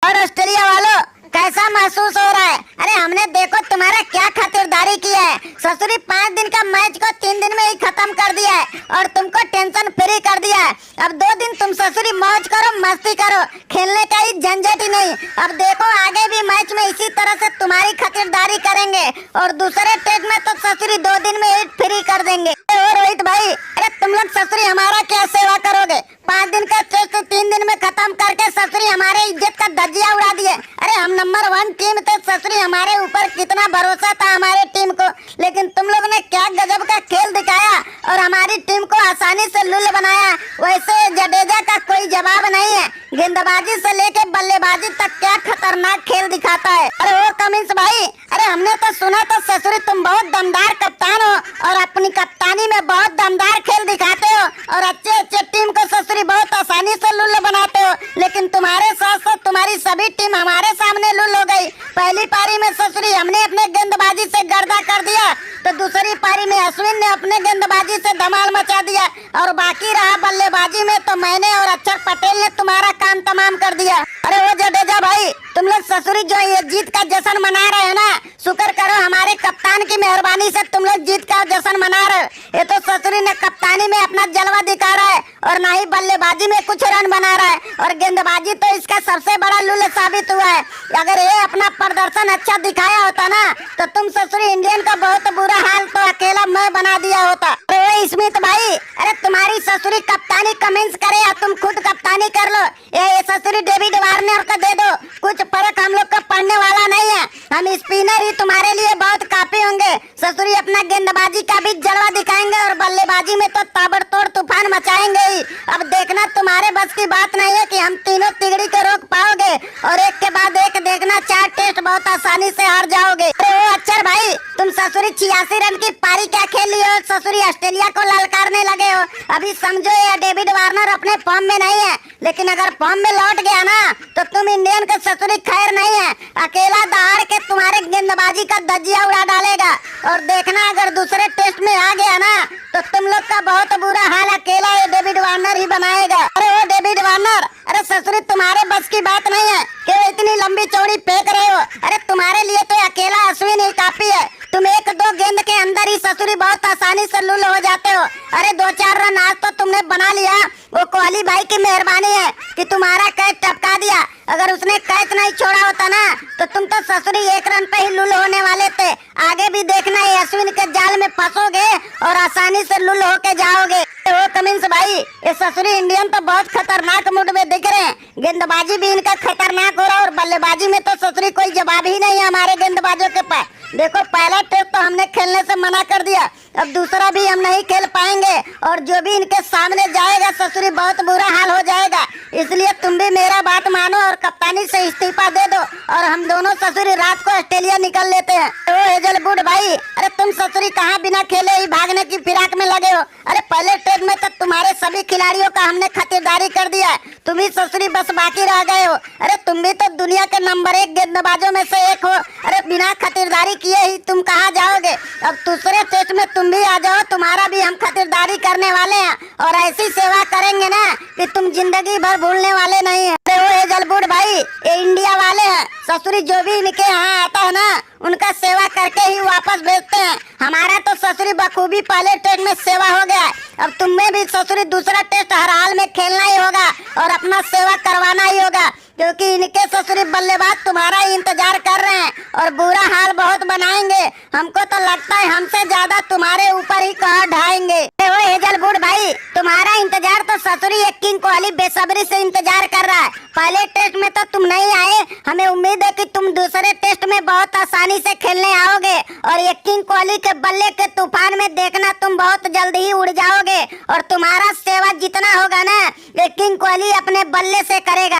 और ऑस्ट्रेलिया वालों, कैसा महसूस हो रहा है? अरे हमने देखो तुम्हारा क्या खातिरदारी की है। ससुरी 5 दिन का मैच को 3 दिन में ही खत्म कर दिया है और तुमको टेंशन फ्री कर दिया है। अब 2 दिन तुम ससुरी मौज करो, मस्ती करो, खेलने का ही झंझट ही नहीं। अब देखो आगे भी मैच में इसी तरह से तुम्हारी खातिरदारी करेंगे और दूसरे टेस्ट में तो ससुरी 2 दिन में ही फ्री कर देंगे। रोहित भाई, अरे तुम लोग ससुरी हमारा क्या सेवा करोगे? 5 दिन का टेस्ट 3 दिन में खत्म करके ससुरी हमारे इज्जत का धज्जियां उड़ा दिए। अरे हम नंबर 1 टीम थे, ससुरी हमारे ऊपर कितना भरोसा था हमारे टीम को, लेकिन तुम लोग ने क्या गजब का खेल दिखाया और हमारी टीम को आसानी से लुल बनाया। वैसे जडेजा का कोई जवाब नहीं है, गेंदबाजी से लेके बल्लेबाजी तक क्या खतरनाक खेल दिखाता है। अरे ओ कमिंस भाई, अरे हमने तो सुना था ससुरी तुम बहुत दमदार कप्तान हो और अपनी कप्तानी में बहुत दमदार खेल दिखाते हो और अच्छे अच्छे टीम को ससुरी बहुत आसानी से लुल्ल बनाते हो, लेकिन तुम्हारे साथ साथ तुम्हारी सभी टीम हमारे सामने लुल हो गई। पहली पारी में ससुरी हमने अपने गेंदबाजी से गर्दा कर दिया, तो दूसरी पारी में अश्विन ने अपने गेंदबाजी से धमाल मचा दिया और बाकी रहा बल्लेबाजी में तो मैंने और अक्षर पटेल ने तुम्हारा काम तमाम कर दिया। अरे वो जडेजा भाई, तुम लोग ससुरी जो ये जीत का जश्न मना रहे हो ना, शुक्र करो हमारे कप्तान की मेहरबानी से तुम लोग जीत का जश्न मना रहे हो। ये तो ससुरी ने कप्तानी में अपना जलवा दिखा रहा है और ना ही बल्लेबाजी में कुछ रन बना रहा है और गेंदबाजी तो इसका सबसे बड़ा लुल साबित हुआ है। अगर ये अपना प्रदर्शन अच्छा दिखाया होता ना तो तुम ससुरी इंडियन का बहुत बुरा हाल तो अकेला मैं बना दिया होता। अरे स्मिथ भाई, अरे तुम्हारी ससुरी कप्तानी कमेंट्स करे या तुम खुद कप्तानी कर लो। ये ससुरी डेविड वार्नर को दे दो, कुछ फर्क हम लोग का पड़ने वाला नहीं है। हम स्पिनर ही तुम्हारे लिए बहुत काफी होंगे। ससुरी अपना गेंदबाजी का भी जलवा दिखाएंगे और बल्लेबाजी में तो ताबड़तोड़ तूफान मचाएंगे ही। अब देखना तुम्हारे बस की बात नहीं है कि हम तीनों तिगड़ी को रोक पाओगे और एक के बाद एक देखना 4 टेस्ट बहुत आसानी से हार जाओगे। अरे अक्षर भाई, तुम ससुरी 86 रन की पारी क्या खेली हो? ससुरी ऑस्ट्रेलिया को ललकारने लगे हो। अभी समझो ये डेविड वार्नर अपने फॉर्म में नहीं है, लेकिन अगर फॉर्म में लौट गया ना तो तुम इंडियन के ससुरी खैर नहीं है। अकेला दहाड़ के तुम्हारे गेंदबाजी का धज्जियां उड़ा डालेगा और देखना अगर दूसरे टेस्ट में आ गया ना तो तुम लोग का बहुत बुरा हाल अकेला ये डेविड वार्नर ही बनाएगा। अरे वो डेविड वार्नर, अरे ससुरी तुम्हारे बस की बात नहीं है कि इतनी लंबी चौड़ी फेंक रहे हो। अरे तुम्हारे लिए तो अकेला अश्विन ही काफी है। तुम 1-2 गेंद के अंदर ही ससुरी बहुत आसानी से लुल हो जाते हो। अरे 2-4 रन आज तो तुमने बना लिया, वो कोहली भाई की मेहरबानी है कि तुम्हारा कैच टपका दिया। अगर उसने कैच नहीं छोड़ा होता ना तो तुम तो ससुरी 1 रन पे ही लुल होने वाले थे। आगे भी देखना ये अश्विन के जाल में फंसोगे और आसानी से लुल होके जाओगे। वो कमिंस भाई, ये ससुरी इंडियन तो बहुत खतरनाक मूड में दिख रहे हैं। गेंदबाजी भी इनका खतरनाक हो रहा है और बल्लेबाजी में तो ससुरी कोई जवाब ही नहीं है हमारे गेंदबाजों के पास। देखो पहला टेस्ट तो हमने खेलने से मना कर दिया, अब दूसरा भी हम नहीं खेल पाएंगे और जो भी इनके सामने जाएगा ससुरी बहुत बुरा हाल हो जाएगा। इसलिए तुम भी मेरा बात मानो और कप्तानी से इस्तीफा दे दो और हम दोनों ससुरी रात को ऑस्ट्रेलिया निकल लेते हैं। ओ हेजलवुड भाई, अरे तुम ससुरी कहाँ बिना खेले ही भागने की फिराक में लगे हो? अरे पहले टेस्ट में तो तुम्हारे सभी खिलाड़ियों का हमने खातिरदारी कर दिया है, तुम ही ससुरी बस बाकी रह गए हो। अरे तुम भी तो दुनिया के नंबर 1 गेंदबाजों में से एक हो। अरे बिना खातिरदारी किए ही तुम कहाँ जाओगे? अब दूसरे टेस्ट में तुम भी आ जाओ, तुम्हारा भी हम खातिरदारी करने वाले हैं और ऐसी सेवा करेंगे ना कि तुम जिंदगी भर भूलने वाले नहीं है। अरे वो हेजलवुड भाई, ये इंडिया वाले हैं, ससुरी जो भी इनके यहाँ आता है ना उनका सेवा करके ही वापस भेजते हैं। हमारा तो ससुरी बखूबी पहले टेस्ट में सेवा हो गया, अब तुम्हें भी ससुरी दूसरा टेस्ट हर हाल में खेलना ही होगा और अपना सेवा करवाना ही होगा, क्योंकि इनके ससुरी बल्लेबाज तुम्हारा ही इंतजार कर रहे हैं और बुरा हाल बहुत बनाएंगे। हमको तो लगता है हमसे ज्यादा तुम्हारे ऊपर ही कहर ढाएंगे। वो हेजलवुड भाई, तुम्हारा इंतजार तो ससुरी एक किंग कोहली बेसब्री से इंतजार कर रहा है। पहले टेस्ट में तो तुम नहीं आए, हमें उम्मीद है कि तुम दूसरे टेस्ट में बहुत आसानी से खेलने आओगे और ये किंग कोहली के बल्ले के तूफान में देखना तुम बहुत जल्द ही उड़ जाओगे और तुम्हारा सेवा जितना होगा ना ये किंग कोहली अपने बल्ले से करेगा।